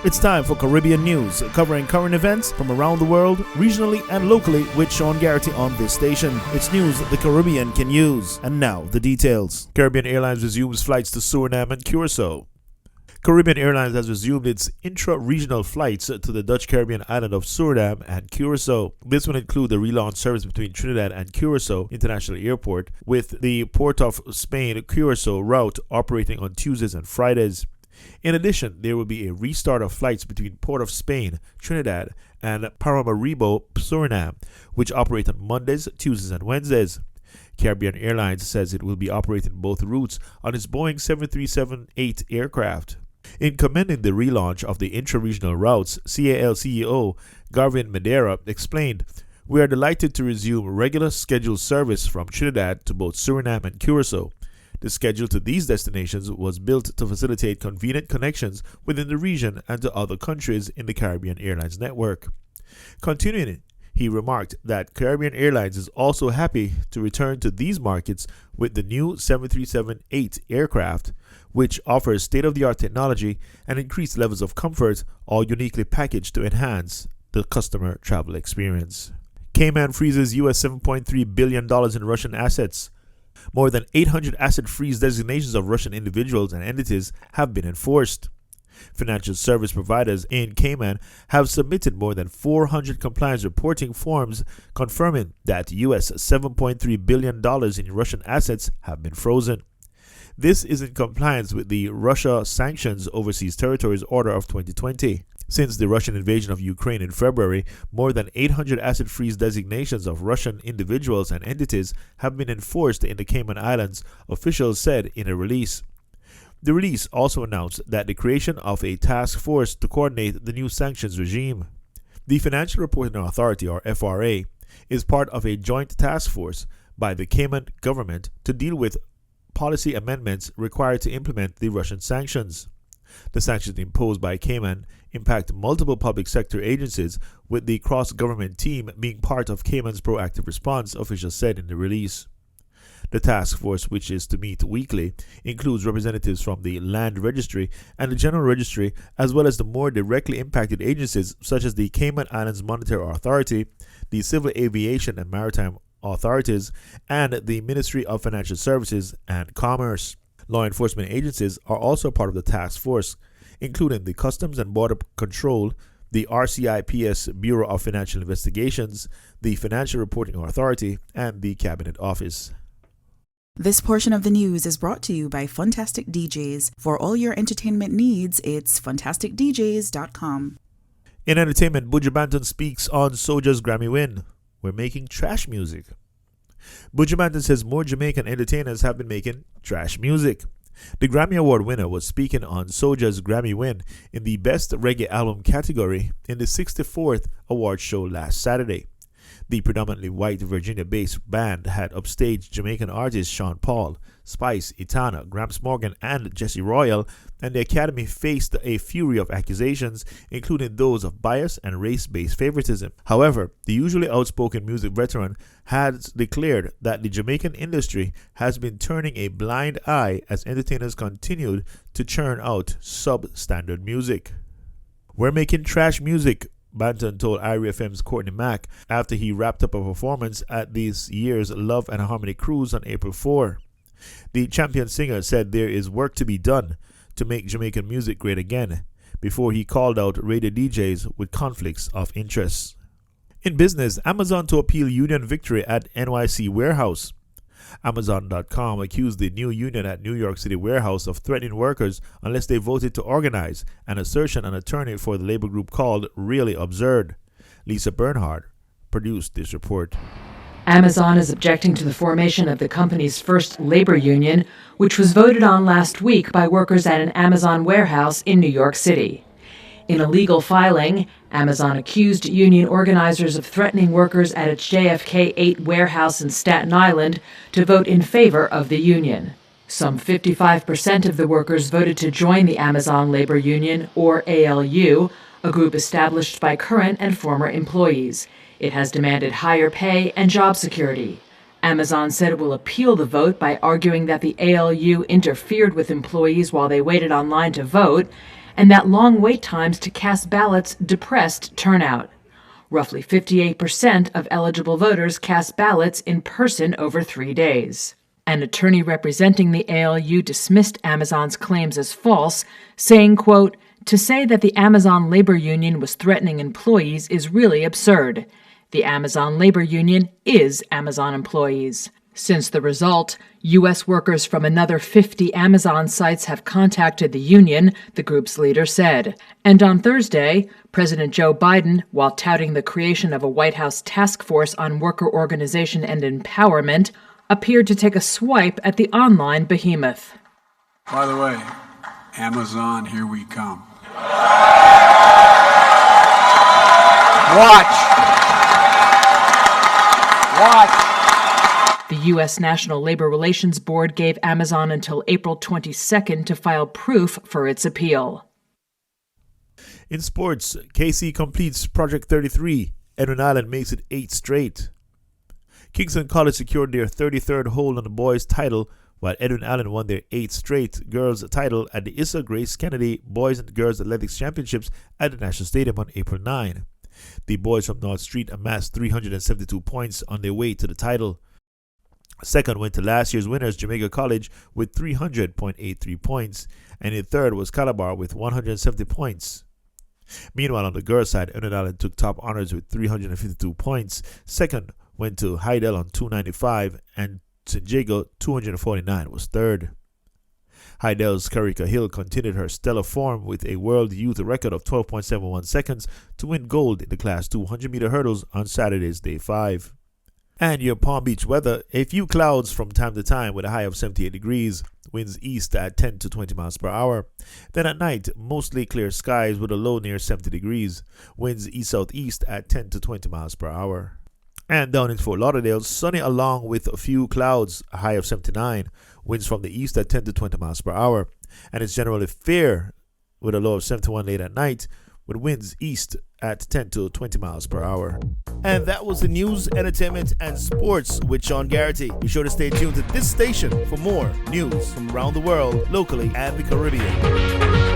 It's time for Caribbean News, covering current events from around the world, regionally and locally, with Sean Garrity on this station. It's news the Caribbean can use. And now, the details. Caribbean Airlines resumes flights to Suriname and Curaçao. Caribbean Airlines has resumed its intra-regional flights to the Dutch Caribbean island of Suriname and Curaçao. This will include the relaunched service between Trinidad and Curaçao International Airport, with the Port of Spain-Curaçao route operating on Tuesdays and Fridays. In addition, there will be a restart of flights between Port of Spain, Trinidad, and Paramaribo, Suriname, which operate on Mondays, Tuesdays, and Wednesdays. Caribbean Airlines says it will be operating both routes on its Boeing 737-8 aircraft. In commending the relaunch of the intra-regional routes, CAL CEO Garvin Madeira explained, "We are delighted to resume regular scheduled service from Trinidad to both Suriname and Curaçao. The schedule to these destinations was built to facilitate convenient connections within the region and to other countries in the Caribbean Airlines network." Continuing, he remarked that Caribbean Airlines is also happy to return to these markets with the new 737-8 aircraft, which offers state-of-the-art technology and increased levels of comfort, all uniquely packaged to enhance the customer travel experience. Cayman freezes US $7.3 billion in Russian assets. More than 800 asset freeze designations of Russian individuals and entities have been enforced. Financial service providers in Cayman have submitted more than 400 compliance reporting forms confirming that US $7.3 billion in Russian assets have been frozen. This is in compliance with the Russia Sanctions Overseas Territories Order of 2020. Since the Russian invasion of Ukraine in February, more than 800 asset freeze designations of Russian individuals and entities have been enforced in the Cayman Islands, officials said in a release. The release also announced that the creation of a task force to coordinate the new sanctions regime. The Financial Reporting Authority, or FRA, is part of a joint task force by the Cayman government to deal with policy amendments required to implement the Russian sanctions. The sanctions imposed by Cayman impact multiple public sector agencies, with the cross-government team being part of Cayman's proactive response, officials said in the release. The task force, which is to meet weekly, includes representatives from the Land Registry and the General Registry, as well as the more directly impacted agencies such as the Cayman Islands Monetary Authority, the Civil Aviation and Maritime Authorities, and the Ministry of Financial Services and Commerce. Law enforcement agencies are also part of the task force, including the Customs and Border Control, the RCIPS Bureau of Financial Investigations, the Financial Reporting Authority, and the Cabinet Office. This portion of the news is brought to you by Fantastic DJs. For all your entertainment needs, it's fantasticdjs.com. In entertainment, Buju speaks on Soja's Grammy win. "We're making trash music." Buju says more Jamaican entertainers have been making trash music. The Grammy Award winner was speaking on Soja's Grammy win in the Best Reggae Album category in the 64th award show last Saturday. The predominantly white Virginia-based band had upstaged Jamaican artists Sean Paul, Spice, Itana, Gramps Morgan, and Jesse Royal, and the Academy faced a fury of accusations, including those of bias and race-based favoritism. However, the usually outspoken music veteran has declared that the Jamaican industry has been turning a blind eye as entertainers continued to churn out substandard music. "We're making trash music," Banton told Irie FM's Courtney Mack after he wrapped up a performance at this year's Love and Harmony Cruise on April 4. The champion singer said there is work to be done to make Jamaican music great again, before he called out radio DJs with conflicts of interest. In business, Amazon to appeal union victory at NYC warehouse. Amazon.com accused the new union at New York City warehouse of threatening workers unless they voted to organize, an assertion an attorney for the labor group called really absurd. Lisa Bernhard produced this report. Amazon is objecting to the formation of the company's first labor union, which was voted on last week by workers at an Amazon warehouse in New York City. In a legal filing, Amazon accused union organizers of threatening workers at its JFK 8 warehouse in Staten Island to vote in favor of the union. Some 55% of the workers voted to join the Amazon Labor Union, or ALU, a group established by current and former employees. It has demanded higher pay and job security. Amazon said it will appeal the vote by arguing that the ALU interfered with employees while they waited online to vote, and that long wait times to cast ballots depressed turnout. Roughly 58% of eligible voters cast ballots in person over 3 days. An attorney representing the ALU dismissed Amazon's claims as false, saying, quote, "To say that the Amazon labor union was threatening employees is really absurd. The Amazon labor union is Amazon employees." Since the result, U.S. workers from another 50 Amazon sites have contacted the union, the group's leader said. And on Thursday, President Joe Biden, while touting the creation of a White House task force on worker organization and empowerment, appeared to take a swipe at the online behemoth. By the way, Amazon, here we come. Watch. The U.S. National Labor Relations Board gave Amazon until April 22nd to file proof for its appeal. In sports, KC completes Project 33. Edwin Allen makes it 8 straight. Kingston College secured their 33rd hold on the boys' title, while Edwin Allen won their 8th straight girls' title at the Issa Grace Kennedy Boys and Girls Athletics Championships at the National Stadium on April 9. The boys from North Street amassed 372 points on their way to the title. Second went to last year's winners, Jamaica College, with 300.83 points, and in third was Calabar with 170 points. Meanwhile, on the girls' side, Edwin Allen took top honors with 352 points. Second went to Heidel on 295, and St. Jago 249 was third. Heidel's Karika Hill continued her stellar form with a world youth record of 12.71 seconds to win gold in the Class 200-meter hurdles on Saturday's Day 5. And your Palm Beach weather, a few clouds from time to time with a high of 78 degrees, winds east at 10 to 20 miles per hour. Then at night, mostly clear skies with a low near 70 degrees, winds east-southeast at 10 to 20 miles per hour. And down in Fort Lauderdale, sunny along with a few clouds, a high of 79, winds from the east at 10 to 20 miles per hour. And it's generally fair with a low of 71 late at night, with winds east at 10 to 20 miles per hour. And that was the news, entertainment, and sports with Sean Garrity. Be sure to stay tuned to this station for more news from around the world, locally, and the Caribbean.